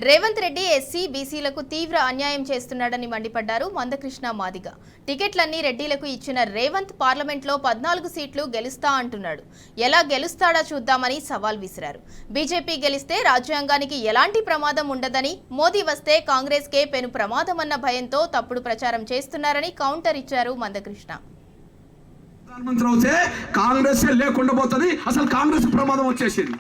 Revanth Reddy SC బీసీలకు తీవ్ర అన్యాయం చేస్తున్నాడని మండిపడ్డారు మందకృష్ణ మాదిగ. టికెట్లన్నీ రెడ్డిలకు ఇచ్చిన రేవంత్ పార్లమెంట్లో 14 సీట్లు గెలుస్తా అంటున్నాడు. ఎలా గెలుస్తాడో చూద్దామని సవాల్ విసిరారు. బీజేపీ గెలిస్తే రాజ్యాంగానికి ఎలాంటి ప్రమాదం ఉండదని, మోదీ వస్తే కాంగ్రెస్కే పెను ప్రమాదమన్న భయంతో తప్పుడు ప్రచారం చేస్తున్నారని కౌంటర్ ఇచ్చారు మందకృష్ణ. ప్రధానమంత్రి అవుతే కాంగ్రెస్ లేకుండా పోతుంది. అసలు కాంగ్రెస్ ప్రమాదం వచ్చేసింది.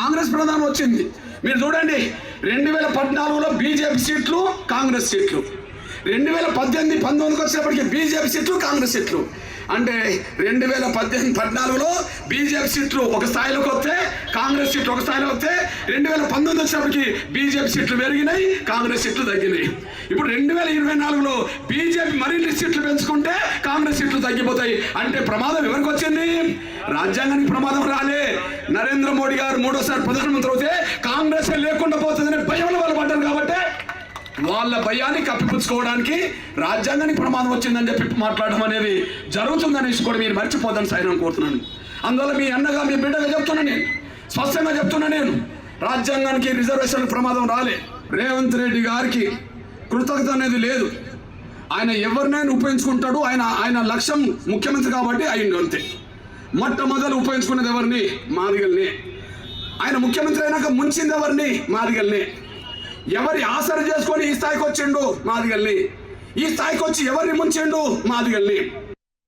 కాంగ్రెస్ ప్రధానం వచ్చింది. మీరు చూడండి, 2014లో బీజేపీ సీట్లు, కాంగ్రెస్ సీట్లు, 2018-19 వచ్చేప్పటికి బీజేపీ సీట్లు, కాంగ్రెస్ సీట్లు. అంటే 2014లో బీజేపీ సీట్లు ఒక స్థాయిలోకి వస్తే, కాంగ్రెస్ సీట్లు ఒక స్థాయిలో వస్తే, 2019 వచ్చేప్పటికి బీజేపీ సీట్లు పెరిగినాయి, కాంగ్రెస్ సీట్లు తగ్గినాయి. ఇప్పుడు 2024లో బీజేపీ మరిన్ని సీట్లు పెంచుకుంటే కాంగ్రెస్ సీట్లు తగ్గిపోతాయి. అంటే ప్రమాదం ఎవరికి వచ్చింది? రాజ్యాంగానికి ప్రమాదం రాలే. నరేంద్ర మోడీ గారు 3వ ప్రధానమంత్రి అవుతే కాంగ్రెస్ లేకుండా పోతుందనే భయంలో వాళ్ళు పడ్డారు. కాబట్టి వాళ్ళ భయాన్ని కప్పిపుచ్చుకోవడానికి రాజ్యాంగానికి ప్రమాదం వచ్చిందని చెప్పి మాట్లాడడం అనేది జరుగుతుందనేసి కూడా మీరు మర్చిపోదని సైన్యం కోరుతున్నాను. అందువల్ల మీ అన్నగా, మీ బిడ్డగా చెప్తున్నా, నేను స్పష్టంగా చెప్తున్నా, నేను రాజ్యాంగానికి రిజర్వేషన్ ప్రమాదం రాలే. రేవంత్ రెడ్డి గారికి కృతజ్ఞత అనేది లేదు. ఆయన ఎవరినైనా ఉపయోగించుకుంటాడు. ఆయన లక్ష్యం ముఖ్యమంత్రి కాబట్టి అయింది అంతే. మొట్టమొదలు ఉపయోగించుకున్నది ఎవరిని? మాదిగల్ని. ఆయన ముఖ్యమంత్రి అయినాక ముంచింది ఎవరిని? మాదిగల్ని. ఎవరి ఆసర చేసుకొని ఈ స్థాయికి వచ్చిండు? మాదిగల్ని. ఈ స్థాయికి వచ్చి ఎవరిని ముంచిండు? మాదిగల్ని.